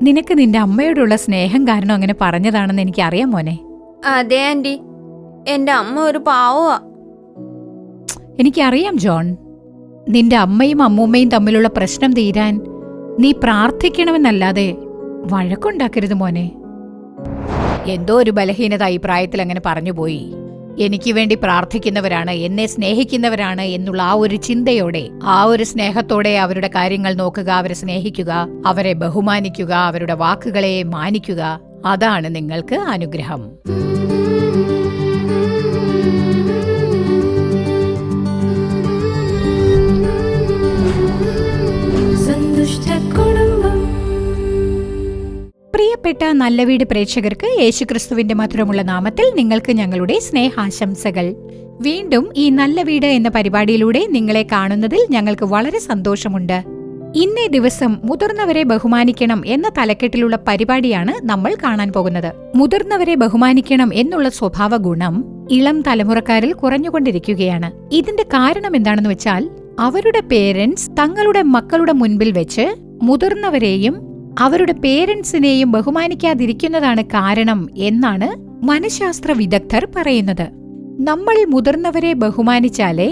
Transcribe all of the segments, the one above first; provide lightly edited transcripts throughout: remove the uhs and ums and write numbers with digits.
നിനക്ക് നിന്റെ അമ്മയോടുള്ള സ്നേഹം കാരണം അങ്ങനെ പറഞ്ഞതാണെന്ന് എനിക്കറിയാം മോനെ. അതെ ആന്റി, എന്റെ അമ്മ ഒരു പാവമാ. എനിക്കറിയാം ജോൺ. നിന്റെ അമ്മയും അമ്മൂമ്മയും തമ്മിലുള്ള പ്രശ്നം തീരാൻ നീ പ്രാർത്ഥിക്കണമെന്നല്ലാതെ വഴക്കുണ്ടാക്കരുത് മോനെ. എന്തോ ഒരു ബലഹീനത ഈ പ്രായത്തിൽ അങ്ങനെ പറഞ്ഞുപോയി. എനിക്ക് വേണ്ടി പ്രാർത്ഥിക്കുന്നവരാണ്, എന്നെ സ്നേഹിക്കുന്നവരാണ് എന്നുള്ള ആ ഒരു ചിന്തയോടെ, ആ ഒരു സ്നേഹത്തോടെ അവരുടെ കാര്യങ്ങൾ നോക്കുക, അവരെ സ്നേഹിക്കുക, അവരെ ബഹുമാനിക്കുക, അവരുടെ വാക്കുകളെ മാനിക്കുക. അതാണ് നിങ്ങൾക്ക് അനുഗ്രഹം. പ്രിയപ്പെട്ട നല്ല വീട് പ്രേക്ഷകർക്ക് യേശുക്രിസ്തുവിന്റെ മധുരമുള്ള നാമത്തിൽ നിങ്ങൾക്ക് ഞങ്ങളുടെ സ്നേഹാശംസകൾ. വീണ്ടും ഈ നല്ല വീട് എന്ന പരിപാടിയിലൂടെ നിങ്ങളെ കാണുന്നതിൽ ഞങ്ങൾക്ക് വളരെ സന്തോഷമുണ്ട്. ഇന്നേ ദിവസം മുതിർന്നവരെ ബഹുമാനിക്കണം എന്ന തലക്കെട്ടിലുള്ള പരിപാടിയാണ് നമ്മൾ കാണാൻ പോകുന്നത്. മുതിർന്നവരെ ബഹുമാനിക്കണം എന്നുള്ള സ്വഭാവ ഗുണം ഇളം തലമുറക്കാരിൽ കുറഞ്ഞുകൊണ്ടിരിക്കുകയാണ്. ഇതിന്റെ കാരണം എന്താണെന്ന് വെച്ചാൽ, അവരുടെ പേരൻസ് തങ്ങളുടെ മക്കളുടെ മുൻപിൽ വെച്ച് മുതിർന്നവരെയും അവരുടെ പേരൻസിനെയും ബഹുമാനിക്കാതിരിക്കുന്നതാണ് കാരണം എന്നാണ് മനഃശാസ്ത്ര വിദഗ്ധർ പറയുന്നത്. നമ്മൾ മുതിർന്നവരെ ബഹുമാനിച്ചാലേ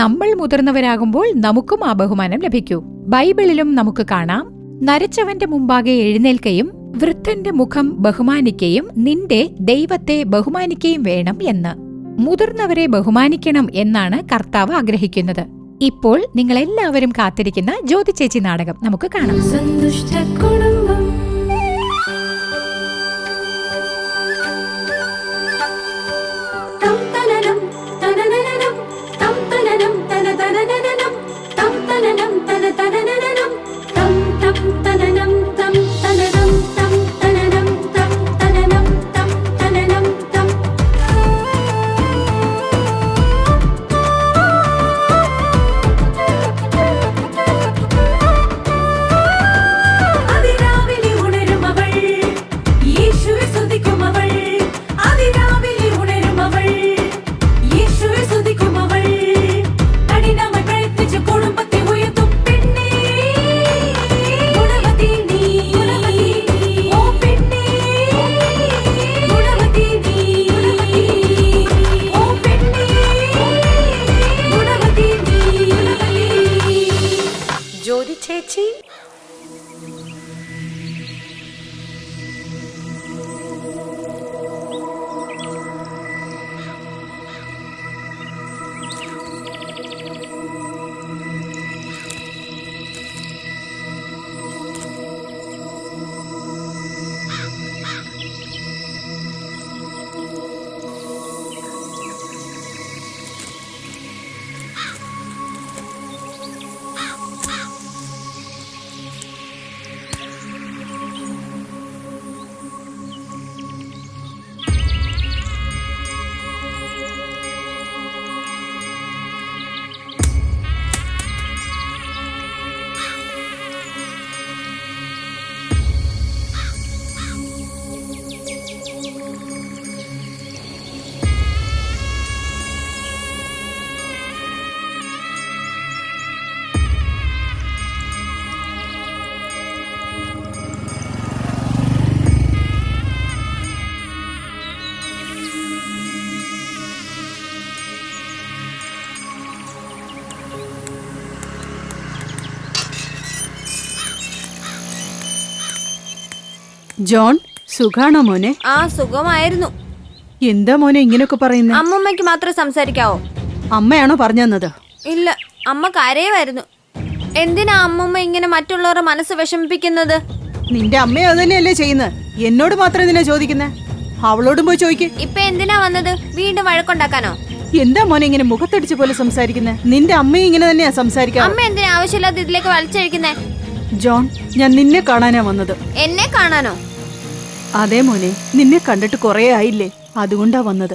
നമ്മൾ മുതിർന്നവരാകുമ്പോൾ നമുക്കും ആ ബഹുമാനം ലഭിക്കൂ. ബൈബിളിലും നമുക്ക് കാണാം, നരച്ചവന്റെ മുമ്പാകെ എഴുന്നേൽക്കുകയും വൃദ്ധന്റെ മുഖം ബഹുമാനിക്കുകയും നിന്റെ ദൈവത്തെ ബഹുമാനിക്കുകയും വേണം എന്ന്. മുതിർന്നവരെ ബഹുമാനിക്കണം എന്നാണ് കർത്താവ് ആഗ്രഹിക്കുന്നത്. ഇപ്പോൾ നിങ്ങളെല്ലാവരും കാത്തിരിക്കുന്ന ജ്യോതി ചേച്ചി നാടകം നമുക്ക് കാണാം. ചേച്ചി, ജോൺ, സുഖാണോ മോനെ? ആ, സുഖമായിരുന്നു. എന്താ മോനെ ഇങ്ങനെയൊക്കെ പറയുന്നത്? അമ്മൂമ്മയ്ക്ക് മാത്രം സംസാരിക്കാവോ? അമ്മയാണോ പറഞ്ഞു തന്നത്? ഇല്ല, അമ്മ കരയുമായിരുന്നു. എന്തിനാ അമ്മൂമ്മ ഇങ്ങനെ മറ്റുള്ളവരുടെ മനസ്സ് വിഷമിപ്പിക്കുന്നത്? നിന്റെ അമ്മ അതന്നെയല്ലേ ചെയ്യുന്നത്. എന്നോട് മാത്രം എന്തിനാ ചോദിക്കുന്നേ? അവളോടും പോയി ചോദിക്ക്. ഇപ്പൊ എന്തിനാ വന്നത്? വീണ്ടും വഴക്കുണ്ടാക്കാനോ? എന്താ മോനെ ഇങ്ങനെ മുഖത്തടിച്ച പോലെ സംസാരിക്കുന്നേ? നിന്റെ അമ്മയും ഇങ്ങനെ തന്നെയാ സംസാരിക്കുക. അമ്മ എന്തിനാ ആവശ്യമില്ലാതെ ഇതിലേക്ക് വലിച്ചഴിക്കുന്നേ? ജോൺ, ഞാൻ നിന്നെ കാണാനാ വന്നത്. എന്നെ കാണാനോ? അതെ മോനെ, നിന്നെ കണ്ടിട്ട് കുറേ ആയില്ലേ, അതുകൊണ്ടാ വന്നത്.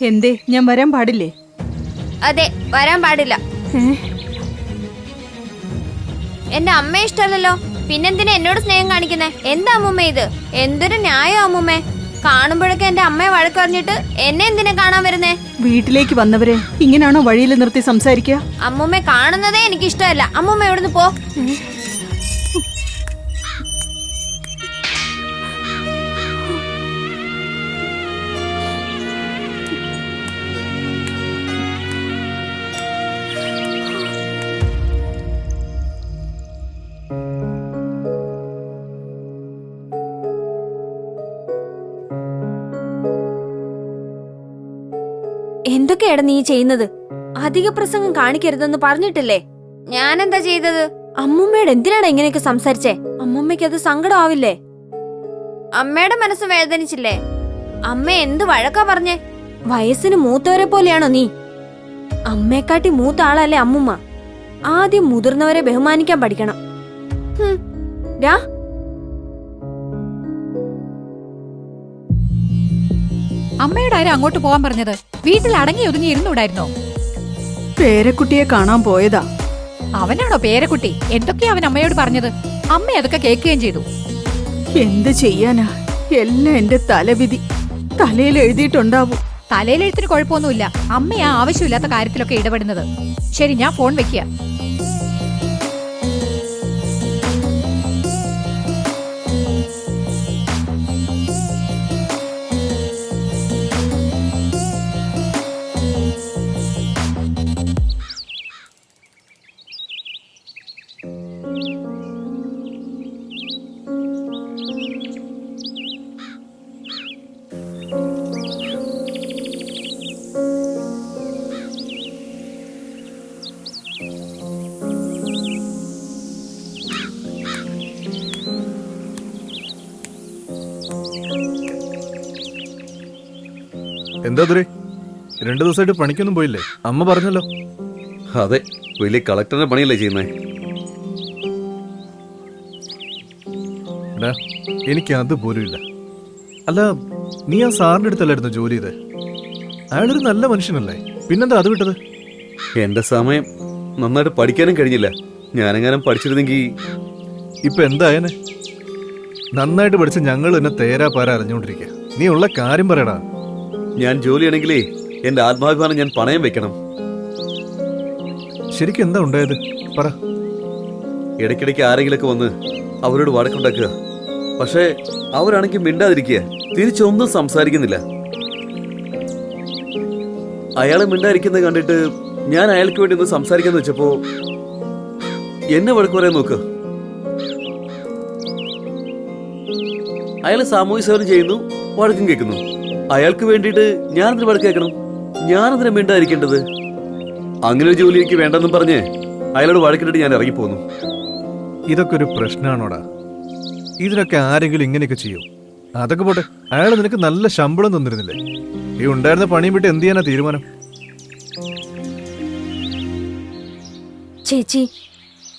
എന്തേ, ഞാൻ വരാൻ പാടില്ലേ? അതെ, വരാൻ പാടില്ല. എന്റെ അമ്മയെ ഇഷ്ടമല്ലല്ലോ, പിന്നെന്തിനാ എന്നോട് സ്നേഹം കാണിക്കുന്നേ? എന്താ അമ്മൂമ്മ ഇത്? എന്തൊരു ന്യായം അമ്മൂമ്മേ! കാണുമ്പോഴൊക്കെ എന്റെ അമ്മയെ വഴക്ക് പറഞ്ഞിട്ട് എന്നെ എന്തിനാ കാണാൻ വരുന്നേ? വീട്ടിലേക്ക് വന്നവരെ ഇങ്ങനെയാണോ വഴിയിൽ നിർത്തി സംസാരിക്കുക? അമ്മൂമ്മ കാണുന്നതേ എനിക്ക് ഇഷ്ടമല്ല. അമ്മൂമ്മ എവിടുന്ന് പോ. എന്തൊക്കെയാണ് നീ ചെയ്യുന്നത്? അധിക പ്രസംഗം കാണിക്കരുതെന്ന് പറഞ്ഞിട്ടില്ലേ? ഞാനെന്താ ചെയ്തത്? അമ്മുമ്മയോട് എന്തിനാണ് ഇങ്ങനെയൊക്കെ സംസാരിച്ചേ? അമ്മുമ്മയ്ക്ക് അത് സങ്കടമാവില്ലേ? അമ്മയുടെ മനസ്സ് വേദനിച്ചില്ലേ? അമ്മ എന്ത് വഴക്കാ പറഞ്ഞേ? വയസ്സിന് മൂത്തവരെ പോലെയാണോ നീ? അമ്മയെക്കാട്ടി മൂത്ത ആളല്ലേ അമ്മുമ്മ. ആദ്യം മുതിർന്നവരെ ബഹുമാനിക്കാൻ പഠിക്കണം. രാ, അമ്മയോട് ആരും അങ്ങോട്ട് പോകാൻ പറഞ്ഞത്? വീട്ടിൽ അടങ്ങി ഒതുങ്ങി ഇരുന്നൂടായിരുന്നോ? പേരക്കുട്ടിയെ കാണാൻ പോയതാ. അവനാണോ പേരക്കുട്ടി? എന്തൊക്കെയാ അവൻ അമ്മയോട് പറഞ്ഞത്? അമ്മ അതൊക്കെ കേൾക്കുകയും ചെയ്തു. എന്ത് ചെയ്യാനാ, എല്ലാം എന്റെ തലവിധി. തലയിൽ എഴുതിയിട്ടുണ്ടാവും. തലയിലെഴുത്തിന് കുഴപ്പമൊന്നുമില്ല. അമ്മയാ ആവശ്യമില്ലാത്ത കാര്യത്തിലൊക്കെ ഇടപെടുന്നത്. ശരി, ഞാൻ ഫോൺ വെക്കുക. എന്താ ദുരേ, 2 ദിവസമായിട്ട് പണിക്കൊന്നും പോയില്ലേ? അമ്മ പറഞ്ഞല്ലോ. അതെ, വലിയ കളക്ടറിന്റെ പണിയല്ലേ ചെയ്യുന്നേ. എടാ, എനിക്ക് അതുപോലും ഇല്ല. അല്ല, നീ ആ സാറിന്റെ അടുത്തല്ലായിരുന്നു ജോലി ചെയ്തേ? അയാളൊരു നല്ല മനുഷ്യനല്ലേ, പിന്നെന്താ അത് വിട്ടത്? എന്റെ സമയം നന്നായിട്ട് പഠിക്കാനും കഴിഞ്ഞില്ല. ഞാനെങ്ങാനും പഠിച്ചിരുന്നെങ്കിൽ. ഇപ്പൊ എന്തായനെ? നന്നായിട്ട് പഠിച്ച ഞങ്ങൾ എന്നെ തേരാ പാര അറിഞ്ഞുകൊണ്ടിരിക്കുക. നീ ഉള്ള കാര്യം പറയടാ. ഞാൻ ജോലിയാണെങ്കിലേ എന്റെ ആത്മാഭിമാനം ഞാൻ പണയം വെക്കണം. ശരിക്കും എന്താ ഉണ്ടായത്? പറ. ഇടയ്ക്കിടയ്ക്ക് ആരെങ്കിലൊക്കെ വന്ന് അവരോട് വഴക്കുണ്ടാക്കുക. പക്ഷേ അവരാണെങ്കിൽ മിണ്ടാതിരിക്കുക, തിരിച്ചൊന്നും സംസാരിക്കുന്നില്ല. അയാളെ മിണ്ടാതിരിക്കുന്നത് കണ്ടിട്ട് ഞാൻ അയാൾക്ക് വേണ്ടി ഒന്ന് സംസാരിക്കാന്ന് വെച്ചപ്പോ എന്നെ വഴക്ക് പറയാൻ നോക്കുക. അയാൾ സാമൂഹ്യ സേവനം ചെയ്യുന്നു, വഴക്കും കേൾക്കുന്നു. അയാൾക്ക് വേണ്ടിയിട്ട് ഞാനെന്തിന് വഴക്ക് കേൾക്കണം? ഞാനെന്തിനാ മിണ്ടാതിരിക്കേണ്ടത്? അങ്ങനെ ഒരു ജോലി എനിക്ക് വേണ്ടെന്നും പറഞ്ഞ് അയാളോട് വഴക്കിട്ടിട്ട് ഞാൻ ഇറങ്ങിപ്പോന്നു. ഇതൊക്കെ ഒരു പ്രശ്നമാണോടാ? ഇതിനൊക്കെ ആരെങ്കിലും ഇങ്ങനെയൊക്കെ ചെയ്യും? അതൊക്കെ പോട്ടെ, അയാൾ നിനക്ക് നല്ല ശമ്പളം തന്നിരുന്നില്ലേ? ഈ ഉണ്ടായിരുന്ന പണിയും വിട്ട് എന്ത് ചെയ്യാനാ തീരുമാനം?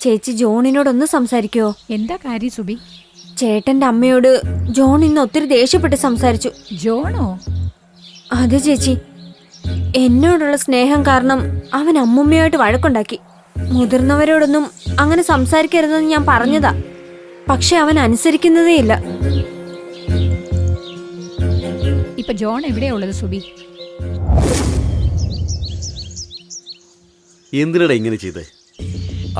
ചേച്ചി ജോണിനോടൊന്ന് സംസാരിക്കോ? എന്താ കാര്യം സുബി? ചേട്ടന്റെ അമ്മയോട് ജോൺ ഇന്ന് ഒത്തിരി ദേഷ്യപ്പെട്ട് സംസാരിച്ചു. ജോണോ? അതെ ചേച്ചി, എന്നോടുള്ള സ്നേഹം കാരണം അവൻ അമ്മുമ്മയായിട്ട് വഴക്കുണ്ടാക്കി. മുതിർന്നവരോടൊന്നും അങ്ങനെ സംസാരിക്കരുതെന്ന് ഞാൻ പറഞ്ഞതാ, പക്ഷെ അവൻ അനുസരിക്കുന്നതേ ഇല്ല. ഇപ്പൊ ജോൺ എവിടെയാ ഉള്ളത് സുബി? എന്തിനടാ ഇങ്ങനെ ചെയ്തേ?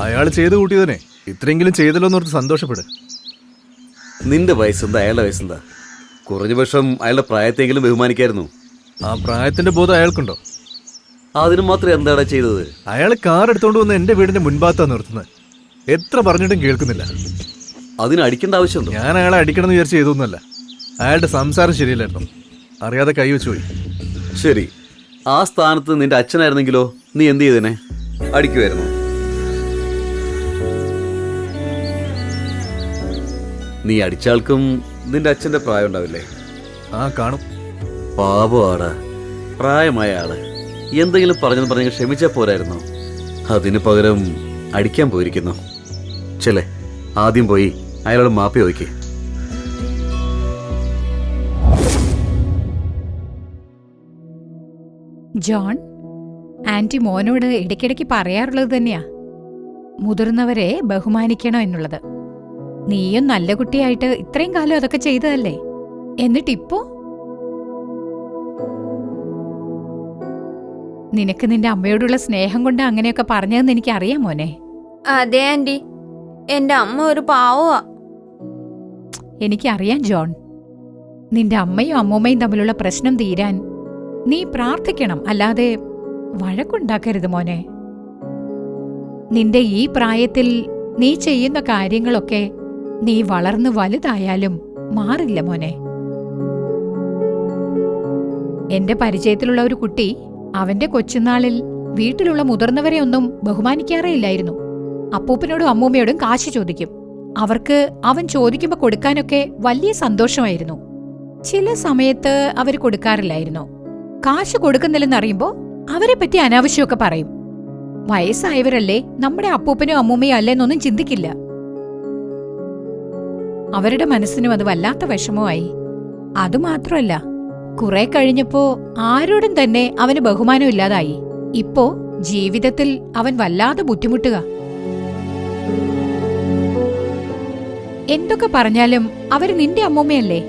അയാൾ ചെയ്തു കൂട്ടിയതിനെ ഇത്രയെങ്കിലും ചെയ്തല്ലോ എന്നോർത്ത് സന്തോഷപ്പെട്. നിന്റെ വയസ്സെന്താ അയാളുടെ വയസ്സെന്താ? കുറഞ്ഞ പക്ഷം അയാളുടെ പ്രായത്തെങ്കിലും ബഹുമാനിക്കായിരുന്നു. ആ പ്രായത്തിന്റെ ബോധം അയാൾക്കുണ്ടോ? അതിന് മാത്രം എന്താടാ ചെയ്തത്? അയാൾ കാർ എടുത്തോണ്ട് വന്ന് എന്റെ വീടിന്റെ മുൻഭാഗത്താ നിർത്തുന്നത്. എത്ര പറഞ്ഞിട്ടും കേൾക്കുന്നില്ല. അതിന് അടിക്കേണ്ട ആവശ്യമുണ്ടോ? ഞാൻ അയാളെ അടിക്കണം എന്ന് വിചാരിച്ച് ചെയ്തൊന്നുമല്ല. അയാളുടെ സംസാരം ശരിയല്ലായിരുന്നു, അറിയാതെ കൈവച്ചു പോയി. ശരി, ആ സ്ഥാനത്ത് നിന്റെ അച്ഛനായിരുന്നെങ്കിലോ നീ എന്ത് ചെയ്തേനെ? അടിക്കുമായിരുന്നു? നീ അടിച്ചാൾക്കും നിന്റെ അച്ഛന്റെ പ്രായം ഉണ്ടാവില്ലേ? ആ കാണും. പാപമാടാ, പ്രായമായ ആള്. എന്തെങ്കിലും പറഞ്ഞെന്ന് ക്ഷമിച്ചാ പോരായിരുന്നോ? അതിന് പകരം അടിക്കാൻ പോയിരിക്കുന്നു. ചെല്ലേ, ആദ്യം പോയി അയാളോട് മാപ്പി ചോദിക്ക്. ജോൺ, ആന്റി മോനോട് ഇടയ്ക്കിടയ്ക്ക് പറയാറുള്ളത് തന്നെയാ, മുതിർന്നവരെ ബഹുമാനിക്കണം എന്നുള്ളത്. നീയും നല്ല കുട്ടിയായിട്ട് ഇത്രയും കാലം അതൊക്കെ ചെയ്തതല്ലേ? എന്നിട്ടിപ്പോ നിനക്ക് നിന്റെ അമ്മയോടുള്ള സ്നേഹം കൊണ്ട് അങ്ങനെയൊക്കെ പറഞ്ഞതെന്ന് എനിക്ക് അറിയാം മോനെ. അതെ ആന്റി, എന്റെ അമ്മ ഒരു പാവമാ. എനിക്കറിയാം ജോൺ. നിന്റെ അമ്മയും അമ്മൂമ്മയും തമ്മിലുള്ള പ്രശ്നം തീരാൻ നീ പ്രാർത്ഥിക്കണം, അല്ലാതെ വഴക്കുണ്ടാക്കരുത് മോനെ. നിന്റെ ഈ പ്രായത്തിൽ നീ ചെയ്യുന്ന കാര്യങ്ങളൊക്കെ നീ വളർന്നു വലുതായാലും മാറില്ല മോനെ. എന്റെ പരിചയത്തിലുള്ള ഒരു കുട്ടി അവന്റെ കൊച്ചുനാളിൽ വീട്ടിലുള്ള മുതിർന്നവരെ ഒന്നും ബഹുമാനിക്കാറേ ഇല്ലായിരുന്നു. അപ്പൂപ്പനോടും അമ്മൂമ്മയോടും കാശ് ചോദിക്കും. അവർക്ക് അവൻ ചോദിക്കുമ്പോ കൊടുക്കാനൊക്കെ വലിയ സന്തോഷമായിരുന്നു. ചില സമയത്ത് അവര് കൊടുക്കാറില്ലായിരുന്നു. കാശ് കൊടുക്കുന്നില്ലെന്നറിയുമ്പോ അവരെ പറ്റി അനാവശ്യമൊക്കെ പറയും. വയസ്സായവരല്ലേ, നമ്മുടെ അപ്പൂപ്പനും അമ്മൂമ്മയും അല്ലേന്നൊന്നും ചിന്തിക്കില്ല. അവരുടെ മനസ്സിനും അത് വല്ലാത്ത വിഷമമായി. അതുമാത്രമല്ല, കുറെ കഴിഞ്ഞപ്പോ ആരോടും തന്നെ അവന് ബഹുമാനമില്ലാതായി. ഇപ്പോ ജീവിതത്തിൽ അവൻ വല്ലാതെ ബുദ്ധിമുട്ടുക. എന്തൊക്കെ പറഞ്ഞാലും അവര് നിന്റെ അമ്മൂമ്മയല്ലേ.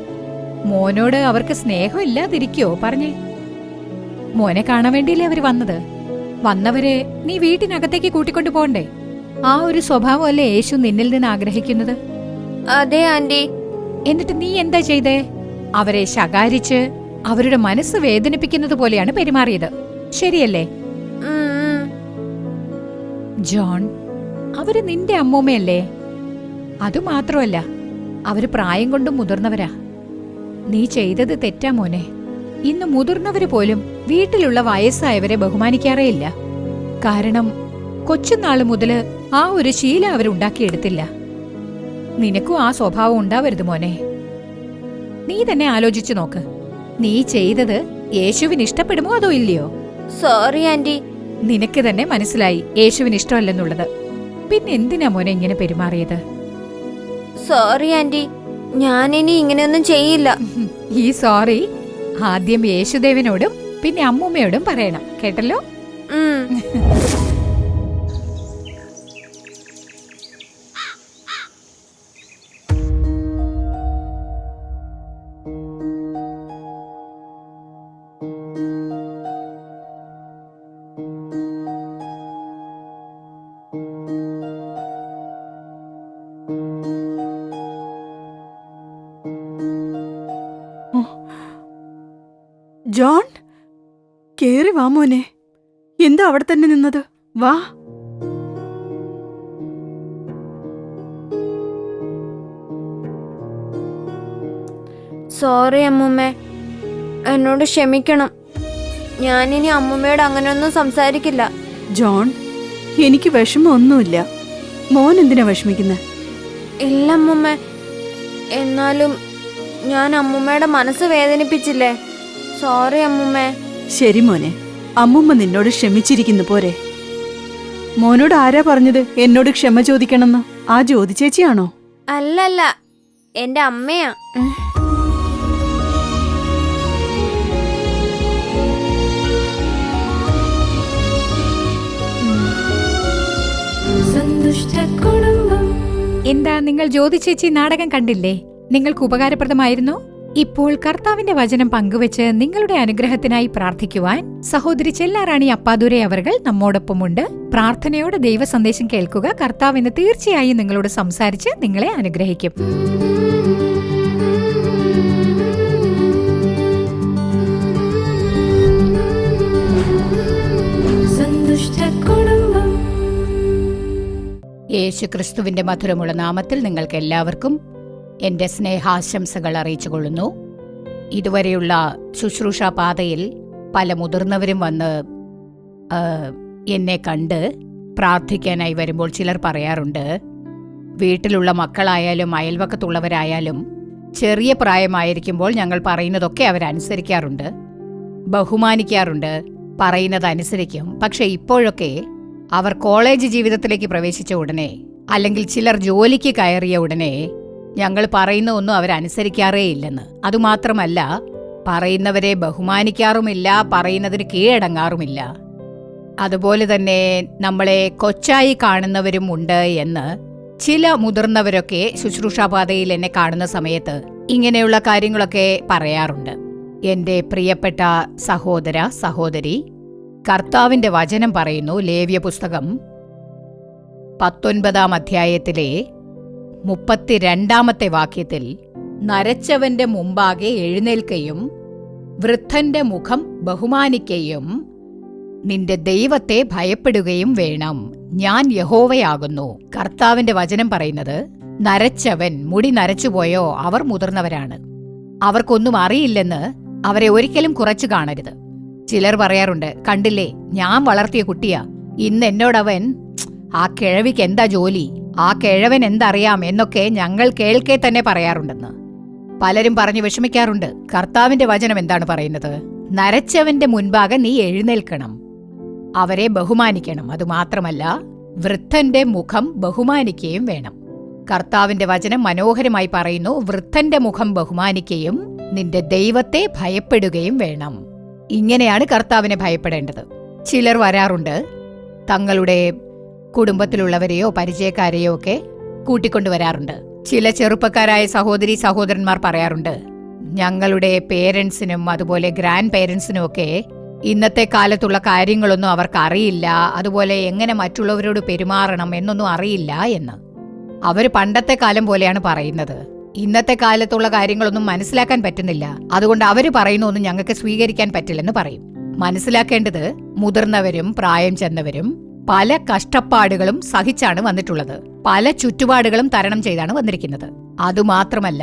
മോനോട് അവർക്ക് സ്നേഹമില്ലാതിരിക്കോ പറഞ്ഞേ? മോനെ കാണാൻ വേണ്ടിയല്ലേ അവര് വന്നത്. വന്നവരെ നീ വീട്ടിനകത്തേക്ക് കൂട്ടിക്കൊണ്ടു പോണ്ടേ? ആ ഒരു സ്വഭാവമല്ലേ യേശു നിന്നിൽ നിന്ന് ആഗ്രഹിക്കുന്നത്. അതെ ആന്റി. എന്നിട്ട് നീ എന്താ ചെയ്തേ? അവരെ ശകാരിച്ച് അവരുടെ മനസ്സ് വേദനിപ്പിക്കുന്നത് പോലെയാണ് പെരുമാറിയത്. ശരിയല്ലേ ജോൺ? അവര് നിന്റെ അമ്മൂമ്മയല്ലേ. അതുമാത്രമല്ല, അവര് പ്രായം കൊണ്ടും മുതിർന്നവരാ. നീ ചെയ്തത് തെറ്റാ മോനെ. ഇന്ന് മുതിർന്നവര് പോലും വീട്ടിലുള്ള വയസ്സായവരെ ബഹുമാനിക്കാറേയില്ല. കാരണം കൊച്ചുനാള് മുതല് ആ ഒരു ശീലം അവരുണ്ടാക്കിയെടുത്തില്ല. നിനക്കും ആ സ്വഭാവം ഉണ്ടാവരുത് മോനെ. നീ തന്നെ ആലോചിച്ചു നോക്ക്. നീ ചെയ്തത് യേശുവിന് ഇഷ്ടപ്പെടുമോ അതോ ഇല്ലയോ? Sorry aunty. നിനക്ക് തന്നെ മനസ്സിലായി യേശുവിന് ഇഷ്ടമല്ലെന്നുള്ളത്. പിന്നെ എന്തിനാ മോനെ ഇങ്ങനെ പെരുമാറിയത്? സോറി ആന്റി, ഞാനിനി ഇങ്ങനെയൊന്നും ചെയ്യില്ല. ഈ സോറി ആദ്യം യേശുദേവനോടും പിന്നെ അമ്മൂമ്മയോടും പറയണം, കേട്ടല്ലോ? ജോൺ, കേറി വാ മോനെ. എന്താ അവിടെ തന്നെ നിന്നത്? വാ. സോറി അമ്മൂമ്മ, എന്നോട് ക്ഷമിക്കണം. ഞാനിനി അമ്മൂമ്മയോട് അങ്ങനെയൊന്നും സംസാരിക്കില്ല. ജോൺ, എനിക്ക് വിഷമമൊന്നുമില്ല. മോൻ എന്തിനാ വിഷമിക്കുന്നത്? ഇല്ല അമ്മൂമ്മ, എന്നാലും ഞാൻ അമ്മൂമ്മയുടെ മനസ്സ് വേദനിപ്പിച്ചില്ലേ? സോറി അമ്മൂമ്മ. ശരി മോനെ, അമ്മൂമ്മ നിന്നോട് ക്ഷമിച്ചിരിക്കുന്നു പോരെ. മോനോട് ആരാ പറഞ്ഞത് എന്നോട് ക്ഷമ ചോദിക്കണമെന്ന്? ആ ജ്യോതി ചേച്ചിയാണോ? അല്ലല്ല, എന്റെ അമ്മയാ. എന്താ നിങ്ങൾ ജ്യോതി ചേച്ചി നാടകം കണ്ടില്ലേ? നിങ്ങൾക്ക് ഉപകാരപ്രദമായിരുന്നോ? ഇപ്പോൾ കർത്താവിന്റെ വചനം പങ്കുവച്ച് നിങ്ങളുടെ അനുഗ്രഹത്തിനായി പ്രാർത്ഥിക്കുവാൻ സഹോദരി ചെല്ലാറാണി അപ്പാദുരെ അവർകൾ നമ്മോടൊപ്പമുണ്ട്. പ്രാർത്ഥനയോടെ ദൈവ സന്ദേശം കേൾക്കുക. കർത്താവിന് തീർച്ചയായും നിങ്ങളോട് സംസാരിച്ച് നിങ്ങളെ അനുഗ്രഹിക്കും. യേശുക്രിസ്തുവിന്റെ മധുരമുള്ള നാമത്തിൽ നിങ്ങൾക്ക് എല്ലാവർക്കും എന്റെ സ്നേഹാശംസകൾ അറിയിച്ചുകൊള്ളുന്നു. ഇതുവരെയുള്ള ശുശ്രൂഷാ പാതയിൽ പല മുതിർന്നവരും വന്ന് എന്നെ കണ്ട് പ്രാർത്ഥിക്കാനായി വരുമ്പോൾ ചിലർ പറയാറുണ്ട്, വീട്ടിലുള്ള മക്കളായാലും അയൽവക്കത്തുള്ളവരായാലും ചെറിയ പ്രായമായിരിക്കുമ്പോൾ ഞങ്ങൾ പറയുന്നതൊക്കെ അവരനുസരിക്കാറുണ്ട്, ബഹുമാനിക്കാറുണ്ട്, പറയുന്നതനുസരിക്കും. പക്ഷെ ഇപ്പോഴൊക്കെ അവർ കോളേജ് ജീവിതത്തിലേക്ക് പ്രവേശിച്ച ഉടനെ, അല്ലെങ്കിൽ ചിലർ ജോലിക്ക് കയറിയ ഉടനെ ഞങ്ങൾ പറയുന്ന ഒന്നും അവരനുസരിക്കാറേ ഇല്ലെന്ന്. അതുമാത്രമല്ല, പറയുന്നവരെ ബഹുമാനിക്കാറുമില്ല, പറയുന്നതിന് കീഴടങ്ങാറുമില്ല. അതുപോലെ തന്നെ നമ്മളെ കൊച്ചായി കാണുന്നവരും ഉണ്ട് എന്ന് ചില മുതിർന്നവരൊക്കെ ശുശ്രൂഷാപാതയിൽ എന്നെ കാണുന്ന സമയത്ത് ഇങ്ങനെയുള്ള കാര്യങ്ങളൊക്കെ പറയാറുണ്ട്. എന്റെ പ്രിയപ്പെട്ട സഹോദര സഹോദരി, കർത്താവിന്റെ വചനം പറയുന്നു, ലേവ്യ പുസ്തകം 19 അധ്യായത്തിലെ 32 വാക്യത്തിൽ, നരച്ചവന്റെ മുമ്പാകെ എഴുന്നേൽക്കുകയും വൃദ്ധന്റെ മുഖം ബഹുമാനിക്കുകയും നിന്റെ ദൈവത്തെ ഭയപ്പെടുകയും വേണം, ഞാൻ യഹോവയാകുന്നു. കർത്താവിന്റെ വചനം പറയുന്നത്, നരച്ചവൻ, മുടി നരച്ചുപോയോ, അവർ മുതിർന്നവരാണ്, അവർക്കൊന്നും അറിയില്ലെന്ന് അവരെ ഒരിക്കലും കുറച്ചു കാണരുത്. ചിലർ പറയാറുണ്ട്, കണ്ടില്ലേ, ഞാൻ വളർത്തിയ കുട്ടിയാ, ഇന്ന് എന്നോടവൻ ആ കിഴവിക്ക് എന്താ ജോലി, ആ കിഴവൻ എന്തറിയാം എന്നൊക്കെ ഞങ്ങൾ കേൾക്കെ തന്നെ പറയാറുണ്ടെന്ന്. പലരും പറഞ്ഞു വിഷമിക്കാറുണ്ട്. കർത്താവിന്റെ വചനം എന്താണ് പറയുന്നത്? നരച്ചവന്റെ മുൻപാകെ നീ എഴുന്നേൽക്കണം, അവരെ ബഹുമാനിക്കണം. അതുമാത്രമല്ല, വൃദ്ധന്റെ മുഖം ബഹുമാനിക്കുകയും വേണം. കർത്താവിന്റെ വചനം മനോഹരമായി പറയുന്നു, വൃദ്ധന്റെ മുഖം ബഹുമാനിക്കുകയും നിന്റെ ദൈവത്തെ ഭയപ്പെടുകയും വേണം. ഇങ്ങനെയാണ് കർത്താവിനെ ഭയപ്പെടേണ്ടത്. ചിലർ വരാറുണ്ട്, തങ്ങളുടെ കുടുംബത്തിലുള്ളവരെയോ പരിചയക്കാരെയോ ഒക്കെ കൂട്ടിക്കൊണ്ടുവരാറുണ്ട്. ചില ചെറുപ്പക്കാരായ സഹോദരി സഹോദരന്മാർ പറയാറുണ്ട്, ഞങ്ങളുടെ പേരൻസിനും അതുപോലെ ഗ്രാൻഡ് പേരൻസിനും ഒക്കെ ഇന്നത്തെ കാലത്തുള്ള കാര്യങ്ങളൊന്നും അവർക്ക് അറിയില്ല, അതുപോലെ എങ്ങനെ മറ്റുള്ളവരോട് പെരുമാറണം എന്നൊന്നും അറിയില്ല എന്ന്. അവർ പണ്ടത്തെ കാലം പോലെയാണ് പറയുന്നത്. ഇന്നത്തെ കാലത്തുള്ള കാര്യങ്ങളൊന്നും മനസ്സിലാക്കാൻ പറ്റുന്നില്ല, അതുകൊണ്ട് അവര് പറയുന്നൊന്നും ഞങ്ങൾക്ക് സ്വീകരിക്കാൻ പറ്റില്ലെന്ന് പറയും. മനസ്സിലാക്കേണ്ടത്, മുതിർന്നവരും പ്രായം ചെന്നവരും പല കഷ്ടപ്പാടുകളും സഹിച്ചാണ് വന്നിട്ടുള്ളത്, പല ചുറ്റുപാടുകളും തരണം ചെയ്താണ് വന്നിരിക്കുന്നത്. അതുമാത്രമല്ല,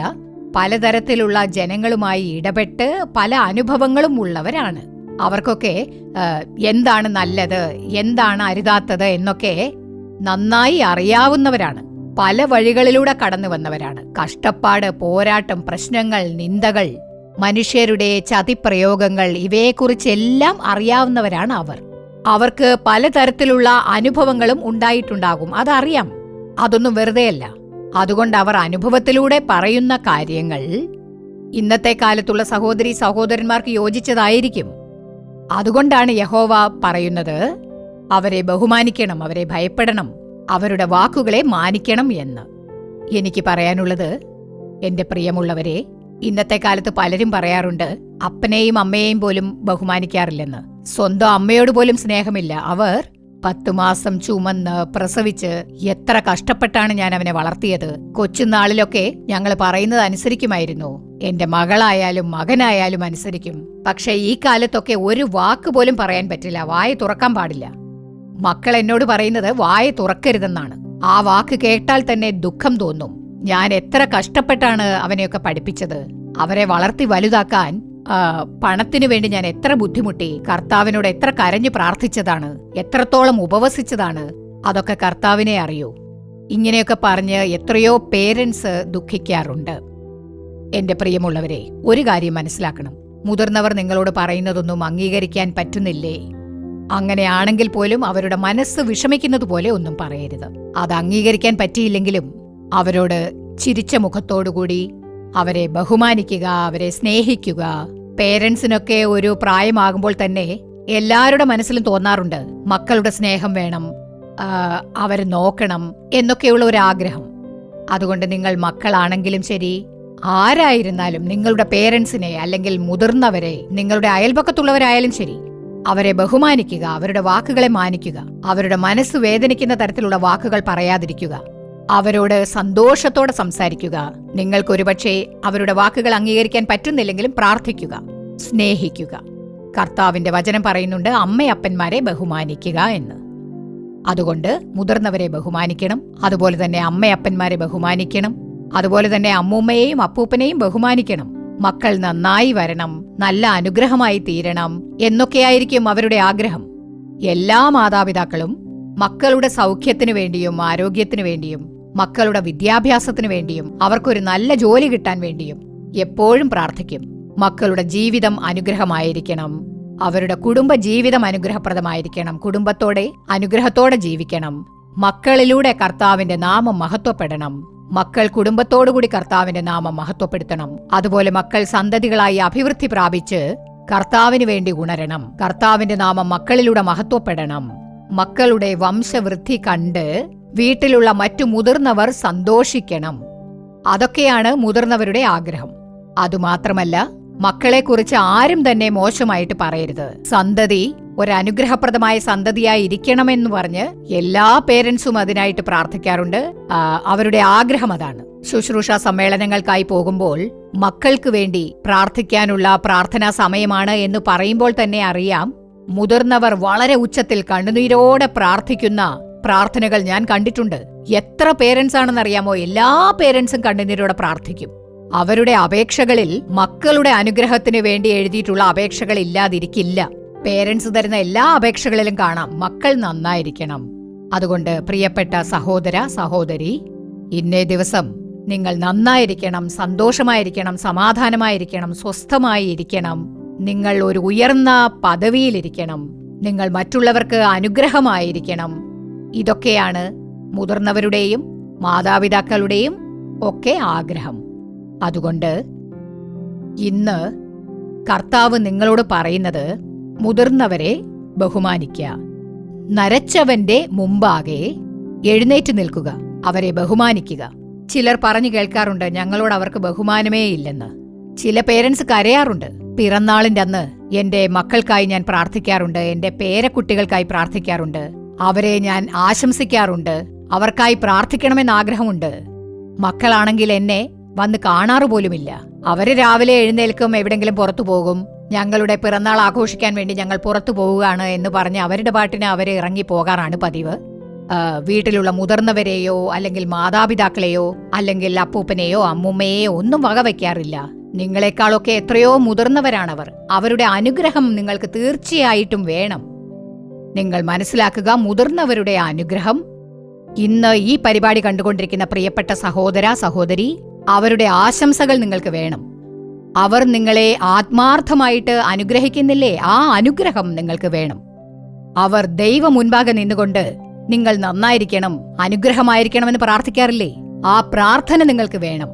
പലതരത്തിലുള്ള ജനങ്ങളുമായി ഇടപെട്ട് പല അനുഭവങ്ങളും ഉള്ളവരാണ്. അവർക്കൊക്കെ എന്താണ് നല്ലത്, എന്താണ് അരുതാത്തത് എന്നൊക്കെ നന്നായി അറിയാവുന്നവരാണ്. പല വഴികളിലൂടെ കടന്നു വന്നവരാണ്. കഷ്ടപ്പാട്, പോരാട്ടം, പ്രശ്നങ്ങൾ, നിന്ദകൾ, മനുഷ്യരുടെ ചതിപ്രയോഗങ്ങൾ, ഇവയെക്കുറിച്ചെല്ലാം അറിയാവുന്നവരാണ് അവർ. അവർക്ക് പലതരത്തിലുള്ള അനുഭവങ്ങളും ഉണ്ടായിട്ടുണ്ടാകും, അതറിയാം. അതൊന്നും വെറുതെയല്ല. അതുകൊണ്ട് അവർ അനുഭവത്തിലൂടെ പറയുന്ന കാര്യങ്ങൾ ഇന്നത്തെ കാലത്തുള്ള സഹോദരി സഹോദരന്മാർക്ക് യോജിച്ചതായിരിക്കും. അതുകൊണ്ടാണ് യഹോവ പറയുന്നത്, അവരെ ബഹുമാനിക്കണം, അവരെ ഭയപ്പെടണം, അവരുടെ വാക്കുകളെ മാനിക്കണം എന്ന്. എനിക്ക് പറയാനുള്ളത്, എന്റെ പ്രിയമുള്ളവരെ, ഇന്നത്തെ കാലത്ത് പലരും പറയാറുണ്ട്, അപ്പനെയും അമ്മയെയും പോലും ബഹുമാനിക്കാറില്ലെന്ന്. സ്വന്തം അമ്മയോട് പോലും സ്നേഹമില്ല. അവർ 10 മാസം ചുമന്ന് പ്രസവിച്ച് എത്ര കഷ്ടപ്പെട്ടാണ് ഞാൻ അവനെ വളർത്തിയത്. കൊച്ചുനാളിലൊക്കെ ഞങ്ങൾ പറയുന്നത് അനുസരിക്കുമായിരുന്നു. എന്റെ മകളായാലും മകനായാലും അനുസരിക്കും. പക്ഷെ ഈ കാലത്തൊക്കെ ഒരു വാക്ക് പോലും പറയാൻ പറ്റില്ല, വായ തുറക്കാൻ പാടില്ല. മക്കൾ എന്നോട് പറയുന്നത് വായ തുറക്കരുതെന്നാണ്. ആ വാക്ക് കേട്ടാൽ തന്നെ ദുഃഖം തോന്നും. ഞാൻ എത്ര കഷ്ടപ്പെട്ടാണ് അവനെയൊക്കെ പഠിപ്പിച്ചത്, അവരെ വളർത്തി വലുതാക്കാൻ പണത്തിനു വേണ്ടി ഞാൻ എത്ര ബുദ്ധിമുട്ടി, കർത്താവിനോട് എത്ര കരഞ്ഞു പ്രാർത്ഥിച്ചതാണ്, എത്രത്തോളം ഉപവസിച്ചതാണ്, അതൊക്കെ കർത്താവിനെ അറിയൂ. ഇങ്ങനെയൊക്കെ പറഞ്ഞ് എത്രയോ പേരൻസ് ദുഃഖിക്കാറുണ്ട്. എന്റെ പ്രിയമുള്ളവരെ, ഒരു കാര്യം മനസ്സിലാക്കണം, മുതിർന്നവർ നിങ്ങളോട് പറയുന്നതൊന്നും അംഗീകരിക്കാൻ പറ്റുന്നില്ലേ? അങ്ങനെയാണെങ്കിൽ പോലും അവരുടെ മനസ്സ് വിഷമിക്കുന്നത് പോലെ ഒന്നും പറയരുത്. അത് അംഗീകരിക്കാൻ പറ്റിയില്ലെങ്കിലും അവരോട് ചിരിച്ച മുഖത്തോടുകൂടി അവരെ ബഹുമാനിക്കുക, അവരെ സ്നേഹിക്കുക. പേരൻസിനൊക്കെ ഒരു പ്രായമാകുമ്പോൾ തന്നെ എല്ലാവരുടെ മനസ്സിലും തോന്നാറുണ്ട്, മക്കളുടെ സ്നേഹം വേണം, അവരെ നോക്കണം എന്നൊക്കെയുള്ള ഒരു ആഗ്രഹം. അതുകൊണ്ട് നിങ്ങൾ മക്കളാണെങ്കിലും ശരി, ആരായിരുന്നാലും നിങ്ങളുടെ പേരൻസിനെ അല്ലെങ്കിൽ മുതിർന്നവരെ, നിങ്ങളുടെ അയൽപക്കത്തുള്ളവരായാലും ശരി, അവരെ ബഹുമാനിക്കുക, അവരുടെ വാക്കുകളെ മാനിക്കുക, അവരുടെ മനസ്സ് വേദനിക്കുന്ന തരത്തിലുള്ള വാക്കുകൾ പറയാതിരിക്കുക, അവരോട് സന്തോഷത്തോടെ സംസാരിക്കുക. നിങ്ങൾക്കൊരുപക്ഷെ അവരുടെ വാക്കുകൾ അംഗീകരിക്കാൻ പറ്റുന്നില്ലെങ്കിലും പ്രാർത്ഥിക്കുക, സ്നേഹിക്കുക. കർത്താവിന്റെ വചനം പറയുന്നുണ്ട്, അമ്മയപ്പന്മാരെ ബഹുമാനിക്കുക എന്ന്. അതുകൊണ്ട് മുതിർന്നവരെ ബഹുമാനിക്കണം, അതുപോലെ തന്നെ അമ്മയപ്പന്മാരെ ബഹുമാനിക്കണം, അതുപോലെ തന്നെ അമ്മൂമ്മയെയും അപ്പൂപ്പനെയും ബഹുമാനിക്കണം. മക്കൾ നന്നായി വരണം, നല്ല അനുഗ്രഹമായി തീരണം എന്നൊക്കെയായിരിക്കും അവരുടെ ആഗ്രഹം. എല്ലാ മാതാപിതാക്കളും മക്കളുടെ സൗഖ്യത്തിനു വേണ്ടിയും ആരോഗ്യത്തിനു വേണ്ടിയും മക്കളുടെ വിദ്യാഭ്യാസത്തിനു വേണ്ടിയും അവർക്കൊരു നല്ല ജോലി കിട്ടാൻ വേണ്ടിയും എപ്പോഴും പ്രാർത്ഥിക്കും. മക്കളുടെ ജീവിതം അനുഗ്രഹമായിരിക്കണം, അവരുടെ കുടുംബ ജീവിതം അനുഗ്രഹപ്രദമായിരിക്കണം, കുടുംബത്തോടെ അനുഗ്രഹത്തോടെ ജീവിക്കണം. മക്കളിലൂടെ കർത്താവിന്റെ നാമം മഹത്വപ്പെടണം. മക്കൾ കുടുംബത്തോടുകൂടി കർത്താവിന്റെ നാമം മഹത്വപ്പെടുത്തണം. അതുപോലെ മക്കൾ സന്തതികളായി അഭിവൃദ്ധി പ്രാപിച്ച് കർത്താവിന് വേണ്ടി ഉണരണം. കർത്താവിന്റെ നാമം മക്കളിലൂടെ മഹത്വപ്പെടണം. മക്കളുടെ വംശവൃദ്ധി കണ്ട് വീട്ടിലുള്ള മറ്റു മുതിർന്നവർ സന്തോഷിക്കണം. അതൊക്കെയാണ് മുതിർന്നവരുടെ ആഗ്രഹം. അതുമാത്രമല്ല, മക്കളെക്കുറിച്ച് ആരും തന്നെ മോശമായിട്ട് പറയരുത്. സന്തതി ഒരനുഗ്രഹപ്രദമായ സന്തതിയായി ഇരിക്കണമെന്ന് പറഞ്ഞ് എല്ലാ പേരൻസും അതിനായിട്ട് പ്രാർത്ഥിക്കാറുണ്ട്. അവരുടെ ആഗ്രഹം അതാണ്. ശുശ്രൂഷ സമ്മേളനങ്ങൾക്കായി പോകുമ്പോൾ മക്കൾക്ക് വേണ്ടി പ്രാർത്ഥിക്കാനുള്ള പ്രാർത്ഥനാ സമയമാണ് എന്ന് പറയുമ്പോൾ തന്നെ അറിയാം, മുതിർന്നവർ വളരെ ഉച്ചത്തിൽ കണ്ണുനീരോടെ പ്രാർത്ഥിക്കുന്ന പ്രാർത്ഥനകൾ ഞാൻ കണ്ടിട്ടുണ്ട്. എത്ര പേരൻസ് ആണെന്നറിയാമോ? എല്ലാ പേരൻസും കണ്ണുനീരോടെ പ്രാർത്ഥിക്കും. അവരുടെ അപേക്ഷകളിൽ മക്കളുടെ അനുഗ്രഹത്തിന് വേണ്ടി എഴുതിയിട്ടുള്ള അപേക്ഷകൾ ഇല്ലാതിരിക്കില്ല. പേരൻസ് തരുന്ന എല്ലാ അപേക്ഷകളിലും കാണാം മക്കൾ നന്നായിരിക്കണം. അതുകൊണ്ട് പ്രിയപ്പെട്ട സഹോദര സഹോദരി, ഇന്നേ ദിവസം നിങ്ങൾ നന്നായിരിക്കണം, സന്തോഷമായിരിക്കണം, സമാധാനമായിരിക്കണം, സ്വസ്ഥമായി ഇരിക്കണം. നിങ്ങൾ ഒരു ഉയർന്ന പദവിയിലിരിക്കണം. നിങ്ങൾ മറ്റുള്ളവർക്ക് അനുഗ്രഹമായിരിക്കണം. ഇതൊക്കെയാണ് മുതിർന്നവരുടെയും മാതാപിതാക്കളുടെയും ഒക്കെ ആഗ്രഹം. അതുകൊണ്ട് ഇന്ന് കർത്താവ് നിങ്ങളോട് പറയുന്നത് മുതിർന്നവരെ ബഹുമാനിക്കുക. നരച്ചവന്റെ മുമ്പാകെ എഴുന്നേറ്റ് നിൽക്കുക, അവരെ ബഹുമാനിക്കുക. ചിലർ പറഞ്ഞു കേൾക്കാറുണ്ട് ഞങ്ങളോട് അവർക്ക് ബഹുമാനമേ ഇല്ലെന്ന്. ചില പേരൻസ് കരയാറുണ്ട്. പിറന്നാളിന്റെ അന്ന് എന്റെ മക്കൾക്കായി ഞാൻ പ്രാർത്ഥിക്കാറുണ്ട്, എന്റെ പേരക്കുട്ടികൾക്കായി പ്രാർത്ഥിക്കാറുണ്ട്, അവരെ ഞാൻ ആശംസിക്കാറുണ്ട്, അവർക്കായി പ്രാർത്ഥിക്കണമെന്ന് ആഗ്രഹമുണ്ട്. മക്കളാണെങ്കിൽ എന്നെ വന്ന് കാണാറുപോലുമില്ല. അവര് രാവിലെ എഴുന്നേൽക്കും, എവിടെങ്കിലും പുറത്തു പോകും. ഞങ്ങളുടെ പിറന്നാൾ ആഘോഷിക്കാൻ വേണ്ടി ഞങ്ങൾ പുറത്തു പോവുകയാണ് എന്ന് പറഞ്ഞ് അവരുടെ പാട്ടിന് അവരെ ഇറങ്ങി പോകാറാണ് പതിവ്. വീട്ടിലുള്ള മുതിർന്നവരെയോ അല്ലെങ്കിൽ മാതാപിതാക്കളെയോ അല്ലെങ്കിൽ അപ്പൂപ്പനെയോ അമ്മൂമ്മയെയോ ഒന്നും വകവയ്ക്കാറില്ല. നിങ്ങളെക്കാളൊക്കെ എത്രയോ മുതിർന്നവരാണവർ. അവരുടെ അനുഗ്രഹം നിങ്ങൾക്ക് തീർച്ചയായിട്ടും വേണം. നിങ്ങൾ മനസ്സിലാക്കുക, മുതിർന്നവരുടെ അനുഗ്രഹം. ഇന്ന് ഈ പരിപാടി കണ്ടുകൊണ്ടിരിക്കുന്ന പ്രിയപ്പെട്ട സഹോദര സഹോദരി, അവരുടെ ആശംസകൾ നിങ്ങൾക്ക് വേണം. അവർ നിങ്ങളെ ആത്മാർത്ഥമായിട്ട് അനുഗ്രഹിക്കുന്നില്ലേ, ആ അനുഗ്രഹം നിങ്ങൾക്ക് വേണം. അവർ ദൈവം മുൻപാകെ നിന്നുകൊണ്ട് നിങ്ങൾ നന്നായിരിക്കണം, അനുഗ്രഹമായിരിക്കണമെന്ന് പ്രാർത്ഥിക്കാറില്ലേ, ആ പ്രാർത്ഥന നിങ്ങൾക്ക് വേണം.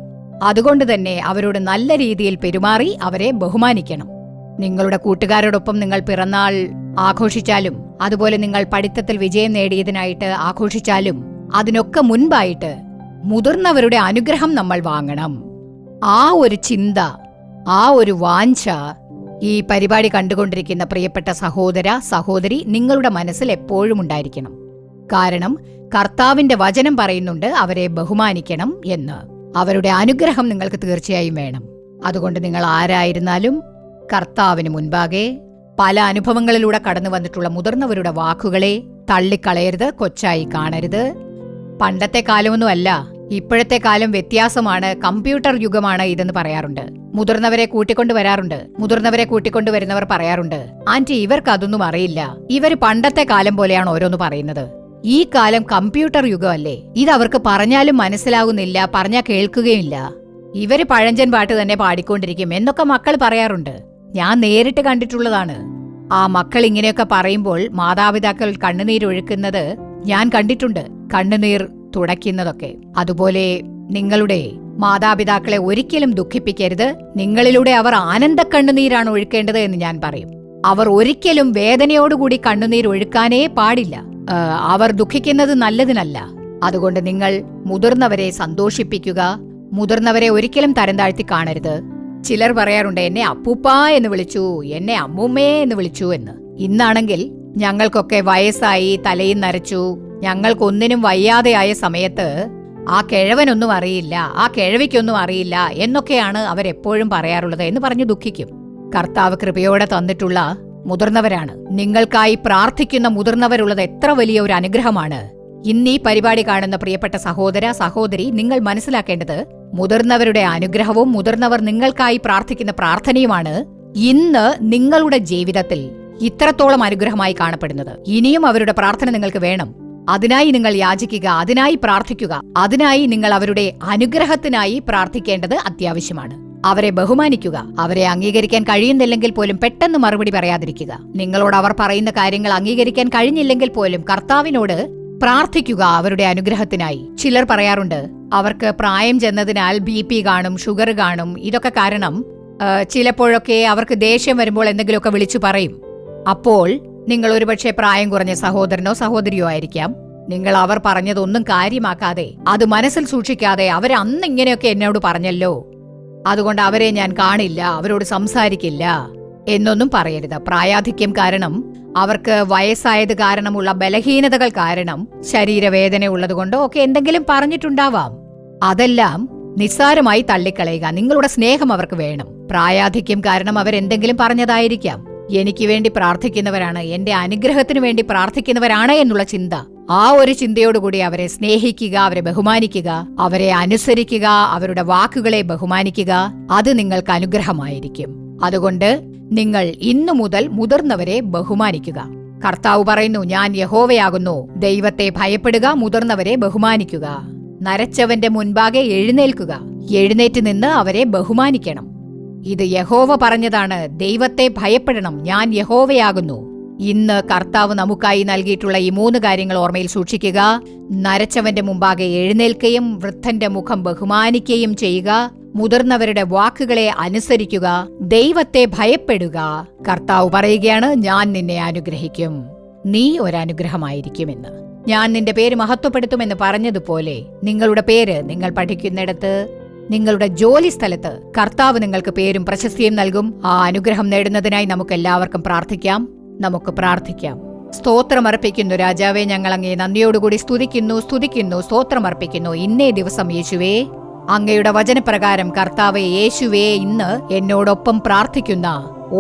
അതുകൊണ്ട് തന്നെ അവരോട് നല്ല രീതിയിൽ പെരുമാറി അവരെ ബഹുമാനിക്കണം. നിങ്ങളുടെ കൂട്ടുകാരോടൊപ്പം നിങ്ങൾ പിറന്നാൾ ആഘോഷിച്ചാലും, അതുപോലെ നിങ്ങൾ പഠിത്തത്തിൽ വിജയം നേടിയതിനായിട്ട് ആഘോഷിച്ചാലും, അതിനൊക്കെ മുൻപായിട്ട് മുതിർന്നവരുടെ അനുഗ്രഹം നമ്മൾ വാങ്ങണം. ആ ഒരു ചിന്ത, ആ ഒരു വാഞ്ച ഈ പരിപാടി കണ്ടുകൊണ്ടിരിക്കുന്ന പ്രിയപ്പെട്ട സഹോദര സഹോദരി നിങ്ങളുടെ മനസ്സിൽ എപ്പോഴും ഉണ്ടായിരിക്കണം. കാരണം കർത്താവിന്റെ വചനം പറയുന്നുണ്ട് അവരെ ബഹുമാനിക്കണം എന്ന്. അവരുടെ അനുഗ്രഹം നിങ്ങൾക്ക് തീർച്ചയായും വേണം. അതുകൊണ്ട് നിങ്ങൾ ആരായിരുന്നാലും കർത്താവിന് മുൻപാകെ പല അനുഭവങ്ങളിലൂടെ കടന്നു വന്നിട്ടുള്ള മുതിർന്നവരുടെ വാക്കുകളെ തള്ളിക്കളയരുത്, കൊച്ചായി കാണരുത്. പണ്ടത്തെ കാലമൊന്നുമല്ല, ഇപ്പോഴത്തെ കാലം വ്യത്യാസമാണ്, കമ്പ്യൂട്ടർ യുഗമാണ് ഇതെന്ന് പറയാറുണ്ട്. മുതിർന്നവരെ കൂട്ടിക്കൊണ്ടുവരാറുണ്ട്. മുതിർന്നവരെ കൂട്ടിക്കൊണ്ടുവരുന്നവർ പറയാറുണ്ട്, ആന്റി ഇവർക്ക് അതൊന്നും അറിയില്ല, ഇവര് പണ്ടത്തെ കാലം പോലെയാണ് ഓരോന്ന് പറയുന്നത്. ഈ കാലം കമ്പ്യൂട്ടർ യുഗമല്ലേ, ഇതവർക്ക് പറഞ്ഞാലും മനസ്സിലാകുന്നില്ല, പറഞ്ഞാൽ കേൾക്കുകയില്ല, ഇവര് പഴഞ്ചൻ പാട്ട് തന്നെ പാടിക്കൊണ്ടിരിക്കും എന്നൊക്കെ മക്കൾ പറയാറുണ്ട്. ഞാൻ നേരിട്ട് കണ്ടിട്ടുള്ളതാണ്. ആ മക്കൾ ഇങ്ങനെയൊക്കെ പറയുമ്പോൾ മാതാപിതാക്കൾ കണ്ണുനീരൊഴുക്കുന്നത് ഞാൻ കണ്ടിട്ടുണ്ട്, കണ്ണുനീർ തുടയ്ക്കുന്നതൊക്കെ. അതുപോലെ നിങ്ങളുടെ മാതാപിതാക്കളെ ഒരിക്കലും ദുഃഖിപ്പിക്കരുത്. നിങ്ങളിലൂടെ അവർ ആനന്ദ കണ്ണുനീരാണ് ഒഴുക്കേണ്ടത് എന്ന് ഞാൻ പറയും. അവർ ഒരിക്കലും വേദനയോടുകൂടി കണ്ണുനീർ ഒഴുക്കാനേ പാടില്ല. അവർ ദുഃഖിക്കുന്നത് നല്ലതിനല്ല. അതുകൊണ്ട് നിങ്ങൾ മുതിർന്നവരെ സന്തോഷിപ്പിക്കുക. മുതിർന്നവരെ ഒരിക്കലും തരം താഴ്ത്തി കാണരുത്. ചിലർ പറയാറുണ്ട് എന്നെ അപ്പൂപ്പ എന്ന് വിളിച്ചു, എന്നെ അമ്മൂമ്മേ എന്ന് വിളിച്ചു എന്ന്. ഇന്നാണെങ്കിൽ ഞങ്ങൾക്കൊക്കെ വയസ്സായി, തലയിൽ നരച്ചു, ഞങ്ങൾക്കൊന്നിനും വയ്യാതെയായ സമയത്ത് ആ കിഴവനൊന്നും അറിയില്ല, ആ കിഴവിക്കൊന്നും അറിയില്ല എന്നൊക്കെയാണ് അവരെപ്പോഴും പറയാറുള്ളത് എന്ന് പറഞ്ഞു ദുഃഖിക്കും. കർത്താവ് കൃപയോടെ തന്നിട്ടുള്ള മുതിർന്നവരാണ്. നിങ്ങൾക്കായി പ്രാർത്ഥിക്കുന്ന മുതിർന്നവരുള്ളത് എത്ര വലിയ ഒരു അനുഗ്രഹമാണ്. ഇന്നീ പരിപാടി കാണുന്ന പ്രിയപ്പെട്ട സഹോദര സഹോദരി, നിങ്ങൾ മനസ്സിലാക്കേണ്ടത് മുതിർന്നവരുടെ അനുഗ്രഹവും മുതിർന്നവർ നിങ്ങൾക്കായി പ്രാർത്ഥിക്കുന്ന പ്രാർത്ഥനയുമാണ് ഇന്ന് നിങ്ങളുടെ ജീവിതത്തിൽ ഇത്രത്തോളം അനുഗ്രഹമായി കാണപ്പെടുന്നത്. ഇനിയും അവരുടെ പ്രാർത്ഥന നിങ്ങൾക്ക് വേണം. അതിനായി നിങ്ങൾ യാചിക്കുക, അതിനായി പ്രാർത്ഥിക്കുക. അതിനായി നിങ്ങൾ അവരുടെ അനുഗ്രഹത്തിനായി പ്രാർത്ഥിക്കേണ്ടത് അത്യാവശ്യമാണ്. അവരെ ബഹുമാനിക്കുക. അവരെ അംഗീകരിക്കാൻ കഴിയുന്നില്ലെങ്കിൽ പോലും പെട്ടെന്ന് മറുപടി പറയാതിരിക്കുക. നിങ്ങളോട് അവർ പറയുന്ന കാര്യങ്ങൾ അംഗീകരിക്കാൻ കഴിഞ്ഞില്ലെങ്കിൽ പോലും കർത്താവിനോട് പ്രാർത്ഥിക്കുക അവരുടെ അനുഗ്രഹത്തിനായി. ചിലർ പറയാറുണ്ട് അവർക്ക് പ്രായം ചെന്നതിനാൽ BP കാണും, ഷുഗർ കാണും. ഇതൊക്കെ കാരണം ചിലപ്പോഴൊക്കെ അവർക്ക് ദേഷ്യം വരുമ്പോൾ എന്തെങ്കിലുമൊക്കെ വിളിച്ചു പറയും. അപ്പോൾ നിങ്ങൾ ഒരുപക്ഷെ പ്രായം കുറഞ്ഞ സഹോദരനോ സഹോദരിയോ ആയിരിക്കാം. നിങ്ങൾ അവർ പറഞ്ഞതൊന്നും കാര്യമാക്കാതെ, അത് മനസ്സിൽ സൂക്ഷിക്കാതെ, അവർ അന്ന് ഇങ്ങനെയൊക്കെ എന്നോട് പറഞ്ഞല്ലോ, അതുകൊണ്ട് അവരെ ഞാൻ കാണില്ല, അവരോട് സംസാരിക്കില്ല എന്നൊന്നും പറയരുത്. പ്രായാധിക്യം കാരണം, അവർക്ക് വയസ്സായത് കാരണമുള്ള ബലഹീനതകൾ കാരണം, ശരീരവേദന ഉള്ളതുകൊണ്ടോ ഒക്കെ എന്തെങ്കിലും പറഞ്ഞിട്ടുണ്ടാവാം. അതെല്ലാം നിസ്സാരമായി തള്ളിക്കളയുക. നിങ്ങളുടെ സ്നേഹം അവർക്ക് വേണം. പ്രായാധിക്യം കാരണം അവരെന്തെങ്കിലും പറഞ്ഞതായിരിക്കാം. എനിക്ക് വേണ്ടി പ്രാർത്ഥിക്കുന്നവരാണ്, എന്റെ അനുഗ്രഹത്തിനു വേണ്ടി പ്രാർത്ഥിക്കുന്നവരാണ് എന്നുള്ള ചിന്ത, ആ ഒരു ചിന്തയോടുകൂടി അവരെ സ്നേഹിക്കുക, അവരെ ബഹുമാനിക്കുക, അവരെ അനുസരിക്കുക, അവരുടെ വാക്കുകളെ ബഹുമാനിക്കുക. അത് നിങ്ങൾക്ക് അനുഗ്രഹമായിരിക്കും. അതുകൊണ്ട് നിങ്ങൾ ഇന്നു മുതൽ മുതിർന്നവരെ ബഹുമാനിക്കുക. കർത്താവ് പറയുന്നു, ഞാൻ യഹോവയാകുന്നു. ദൈവത്തെ ഭയപ്പെടുക, മുതിർന്നവരെ ബഹുമാനിക്കുക. നരച്ചവന്റെ മുൻപാകെ എഴുന്നേൽക്കുക, എഴുന്നേറ്റ് നിന്ന് അവരെ ബഹുമാനിക്കണം. ഇത് യഹോവ പറഞ്ഞതാണ്. ദൈവത്തെ ഭയപ്പെടണം, ഞാൻ യഹോവയാകുന്നു. ഇന്ന് കർത്താവ് നമുക്കായി നൽകിയിട്ടുള്ള ഈ 3 കാര്യങ്ങൾ ഓർമ്മയിൽ സൂക്ഷിക്കുക. നരച്ചവന്റെ മുമ്പാകെ എഴുന്നേൽക്കുകയും വൃദ്ധന്റെ മുഖം ബഹുമാനിക്കുകയും ചെയ്യുക, മുതിർന്നവരുടെ വാക്കുകളെ അനുസരിക്കുക, ദൈവത്തെ ഭയപ്പെടുക. കർത്താവ് പറയുകയാണ്, ഞാൻ നിന്നെ അനുഗ്രഹിക്കും, നീ ഒരനുഗ്രഹമായിരിക്കുമെന്ന്. ഞാൻ നിന്റെ പേര് മഹത്വപ്പെടുത്തുമെന്ന് പറഞ്ഞതുപോലെ നിങ്ങളുടെ പേര് നിങ്ങൾ പഠിക്കുന്നിടത്ത്, നിങ്ങളുടെ ജോലി സ്ഥലത്ത് കർത്താവ് നിങ്ങൾക്ക് പേരും പ്രശസ്തിയും നൽകും. ആ അനുഗ്രഹം നേടുന്നതിനായി നമുക്ക് എല്ലാവർക്കും പ്രാർത്ഥിക്കാം. നമുക്ക് പ്രാർത്ഥിക്കാം. സ്തോത്രമർപ്പിക്കുന്നു രാജാവേ, ഞങ്ങൾ അങ്ങയെ നന്ദിയോടുകൂടി സ്തുതിക്കുന്നു, സ്തോത്രമർപ്പിക്കുന്നു. ഇന്നേ ദിവസം യേശുവേ, അങ്ങയുടെ വചനപ്രകാരം കർത്താവേ യേശുവേ, ഇന്ന് എന്നോടൊപ്പം പ്രാർത്ഥിക്കുന്ന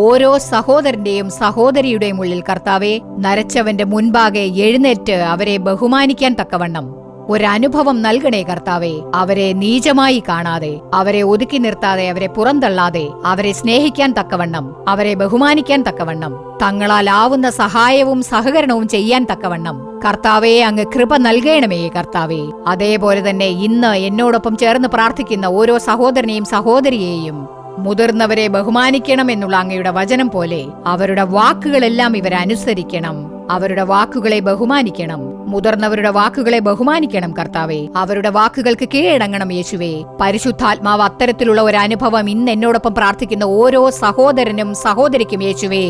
ഓരോ സഹോദരന്റെയും സഹോദരിയുടെയും ഉള്ളിൽ കർത്താവേ, നരച്ചവന്റെ മുൻപാകെ എഴുന്നേറ്റ് അവരെ ബഹുമാനിക്കാൻ തക്കവണ്ണം ഒരനുഭവം നൽകണേ കർത്താവേ. അവരെ നീചമായി കാണാതെ, അവരെ ഒതുക്കി നിർത്താതെ, അവരെ പുറന്തള്ളാതെ, അവരെ സ്നേഹിക്കാൻ തക്കവണ്ണം, അവരെ ബഹുമാനിക്കാൻ തക്കവണ്ണം, തങ്ങളാൽ ആവുന്ന സഹായവും സഹകരണവും ചെയ്യാൻ തക്കവണ്ണം കർത്താവേ, അങ്ങ് കൃപ നൽകണമേ കർത്താവേ. അതേപോലെ തന്നെ ഇന്ന് എന്നോടൊപ്പം ചേർന്ന് പ്രാർത്ഥിക്കുന്ന ഓരോ സഹോദരനെയും സഹോദരിയെയും മുതിർന്നവരെ ബഹുമാനിക്കണം എന്നുള്ള അങ്ങയുടെ വചനം പോലെ അവരുടെ വാക്കുകളെല്ലാം ഇവരനുസരിക്കണം, അവരുടെ വാക്കുകളെ ബഹുമാനിക്കണം, മുതിർന്നവരുടെ വാക്കുകളെ ബഹുമാനിക്കണം കർത്താവേ. അവരുടെ വാക്കുകൾക്ക് കീഴടങ്ങണം യേശുവേ. പരിശുദ്ധാത്മാവ് അത്തരത്തിലുള്ള ഒരു അനുഭവം ഇന്ന് എന്നോടൊപ്പം പ്രാർത്ഥിക്കുന്ന ഓരോ സഹോദരനും സഹോദരിക്കും യേശുവേ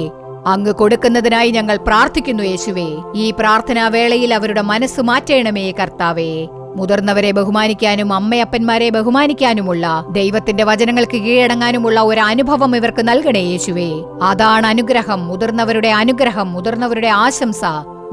അങ്ങ് കൊടുക്കുന്നതിനായി ഞങ്ങൾ പ്രാർത്ഥിക്കുന്നു യേശുവേ. ഈ പ്രാർത്ഥനാ വേളയിൽ അവരുടെ മനസ്സ് മാറ്റണമേ കർത്താവേ. മുതിർന്നവരെ ബഹുമാനിക്കാനും അമ്മയപ്പന്മാരെ ബഹുമാനിക്കാനുമുള്ള ദൈവത്തിന്റെ വചനങ്ങൾക്ക് കീഴടങ്ങാനുമുള്ള ഒരു അനുഭവം ഇവർക്ക് നൽകണേ യേശുവേ. അതാണ് അനുഗ്രഹം, മുതിർന്നവരുടെ അനുഗ്രഹം, മുതിർന്നവരുടെ ആശംസ,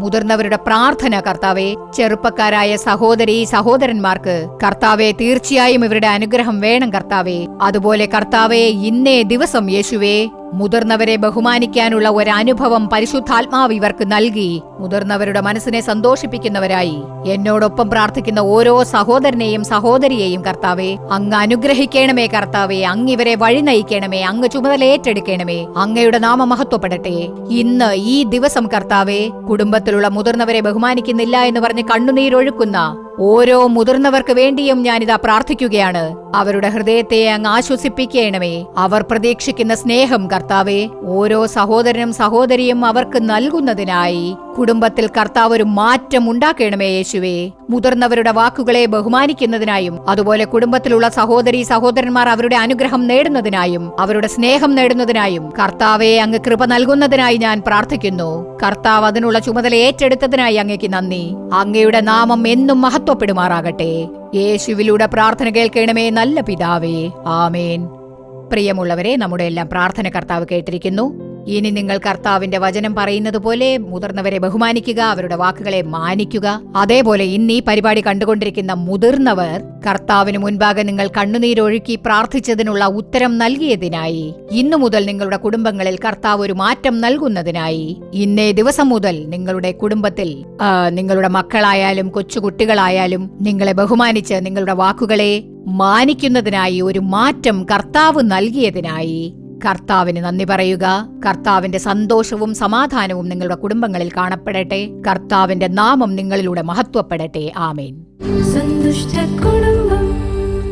മുതിർന്നവരുടെ പ്രാർത്ഥന കർത്താവേ. ചെറുപ്പക്കാരായ സഹോദരി സഹോദരന്മാർക്ക് കർത്താവെ തീർച്ചയായും ഇവരുടെ അനുഗ്രഹം വേണം കർത്താവേ. അതുപോലെ കർത്താവെ, ഇന്നേ ദിവസം യേശുവേ മുതിർന്നവരെ ബഹുമാനിക്കാനുള്ള ഒരു അനുഭവം പരിശുദ്ധാത്മാവ് ഇവർക്ക് നൽകി മുതിർന്നവരുടെ മനസ്സിനെ സന്തോഷിപ്പിക്കുന്നവരായി എന്നോടൊപ്പം പ്രാർത്ഥിക്കുന്ന ഓരോ സഹോദരനെയും സഹോദരിയെയും കർത്താവെ അങ്ങ് അനുഗ്രഹിക്കണമേ കർത്താവെ. അങ്ങ് ഇവരെ വഴി നയിക്കണമേ, അങ്ങ് ചുമതല ഏറ്റെടുക്കണമേ. അങ്ങയുടെ നാമം മഹത്വപ്പെടട്ടെ. ഇന്ന് ഈ ദിവസം കർത്താവെ, കുടുംബത്തിലുള്ള മുതിർന്നവരെ ബഹുമാനിക്കുന്നില്ല എന്ന് പറഞ്ഞ് കണ്ണുനീരൊഴുക്കുന്ന ഓരോ മുതിർന്നവർക്ക് വേണ്ടിയും ഞാനിതാ പ്രാർത്ഥിക്കുകയാണ്. അവരുടെ ഹൃദയത്തെ അങ്ങ് ആശ്വസിപ്പിക്കണമേ. അവർ പ്രതീക്ഷിക്കുന്ന സ്നേഹം കർത്താവെ ഓരോ സഹോദരനും സഹോദരിയും അവർക്ക് നൽകുന്നതിനായി കുടുംബത്തിൽ കർത്താവ് ഒരു മാറ്റം ഉണ്ടാക്കണമേ യേശുവേ. മുതിർന്നവരുടെ വാക്കുകളെ ബഹുമാനിക്കുന്നതിനായും അതുപോലെ കുടുംബത്തിലുള്ള സഹോദരി സഹോദരന്മാർ അവരുടെ അനുഗ്രഹം നേടുന്നതിനായും അവരുടെ സ്നേഹം നേടുന്നതിനായും കർത്താവെ അങ്ങ് കൃപ നൽകുന്നതിനായി ഞാൻ പ്രാർത്ഥിക്കുന്നു. കർത്താവ് അതിനുള്ള ചുമതല ഏറ്റെടുത്തതിനായി അങ്ങേക്ക് നന്ദി. അങ്ങയുടെ നാമം എന്നും മഹത്വപ്പെടുമാറാകട്ടെ. യേശുവിലൂടെ പ്രാർത്ഥന കേൾക്കണമേ നല്ല പിതാവേ, ആമേൻ. പ്രിയമുള്ളവരെ, നമ്മുടെ എല്ലാം പ്രാർത്ഥന കർത്താവ് കേട്ടിരിക്കുന്നു. ഇനി നിങ്ങൾ കർത്താവിന്റെ വചനം പറയുന്നത് പോലെ മുതിർന്നവരെ ബഹുമാനിക്കുക, അവരുടെ വാക്കുകളെ മാനിക്കുക. അതേപോലെ ഇന്ന് ഈ പരിപാടി കണ്ടുകൊണ്ടിരിക്കുന്ന മുതിർന്നവർ കർത്താവിന് മുൻപാകെ നിങ്ങൾ കണ്ണുനീരൊഴുക്കി പ്രാർത്ഥിച്ചതിനുള്ള ഉത്തരം നൽകിയതിനായി ഇന്നു മുതൽ നിങ്ങളുടെ കുടുംബങ്ങളിൽ കർത്താവ് ഒരു മാറ്റം നൽകുന്നതിനായി ഇന്നേ ദിവസം മുതൽ നിങ്ങളുടെ കുടുംബത്തിൽ നിങ്ങളുടെ മക്കളായാലും കൊച്ചുകുട്ടികളായാലും നിങ്ങളെ ബഹുമാനിച്ച് നിങ്ങളുടെ വാക്കുകളെ മാനിക്കുന്നതിനായി ഒരു മാറ്റം കർത്താവ് നൽകിയതിനായി കർത്താവിന് നന്ദി പറയുക. കർത്താവിന്റെ സന്തോഷവും സമാധാനവും നിങ്ങളുടെ കുടുംബങ്ങളിൽ കാണപ്പെടട്ടെ. കർത്താവിന്റെ നാമം നിങ്ങളിലൂടെ മഹത്വപ്പെടട്ടെ. ആമേൻ.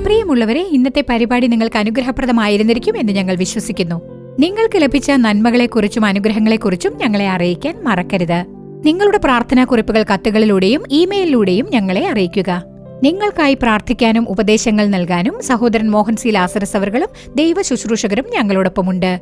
പ്രിയമുള്ളവരെ, ഇന്നത്തെ പരിപാടി നിങ്ങൾക്ക് അനുഗ്രഹപ്രദമായിരുന്നിരിക്കും എന്ന് ഞങ്ങൾ വിശ്വസിക്കുന്നു. നിങ്ങൾക്ക് ലഭിച്ച നന്മകളെക്കുറിച്ചും അനുഗ്രഹങ്ങളെക്കുറിച്ചും ഞങ്ങളെ അറിയിക്കാൻ മറക്കരുത്. നിങ്ങളുടെ പ്രാർത്ഥനാക്കുറിപ്പുകൾ കത്തുകളിലൂടെയും ഇമെയിലിലൂടെയും ഞങ്ങളെ അറിയിക്കുക. നിങ്ങൾക്കായി പ്രാർത്ഥിക്കാനും ഉപദേശങ്ങൾ നൽകാനും സഹോദരൻ മോഹൻ സി ലാസറസ് അവர்களுം ദൈവ ശുശ്രൂഷകരും ഞങ്ങളോടൊപ്പമുണ്ട്.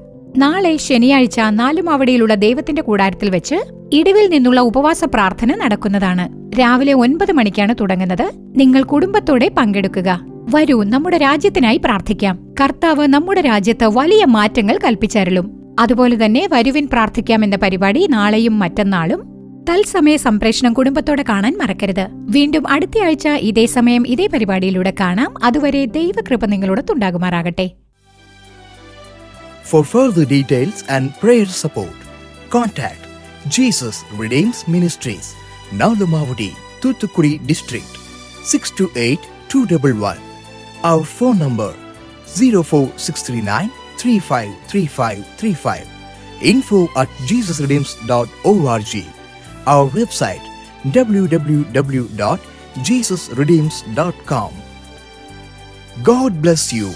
നാളെ ശനിയാഴ്ച നാലുമാവടിയിലുള്ള ദൈവത്തിന്റെ കൂടാരത്തിൽ വെച്ച് ഇടിവിൽ നിന്നുള്ള ഉപവാസ പ്രാർത്ഥന നടക്കുന്നതാണ്. രാവിലെ 9 മണിക്കാണ് തുടങ്ങുന്നത്. നിങ്ങൾ കുടുംബത്തോടെ പങ്കെടുക്കുക. വരൂ, നമ്മുടെ രാജ്യത്തിനായി പ്രാർത്ഥിക്കാം. കർത്താവ് നമ്മുടെ രാജ്യത്ത് വലിയ മാറ്റങ്ങൾ കൽപ്പിച്ചരുളും. അതുപോലെ തന്നെ വരുവിൻ പ്രാർത്ഥിക്കാം എന്ന പരിപാടി നാളെയും മറ്റന്നാളും തത്സമയ സംപ്രേഷണം കുടുംബത്തോടെ കാണാൻ മറക്കരുത്. വീണ്ടും അടുത്തയാഴ്ച ഇതേ സമയം ഇതേ പരിപാടിയിലൂടെ കാണാം. അതുവരെ ദൈവകൃപ നിങ്ങളോടൊത്തുണ്ടാകുമാറാകട്ടെ. For further details and prayer support, contact Jesus Redeems Ministries, Nalumavudi, Thuthukudi District, 628-211. Our phone number 04639 353535. info@jesusredeems.org. Our website www.jesusredeems.com. God bless you.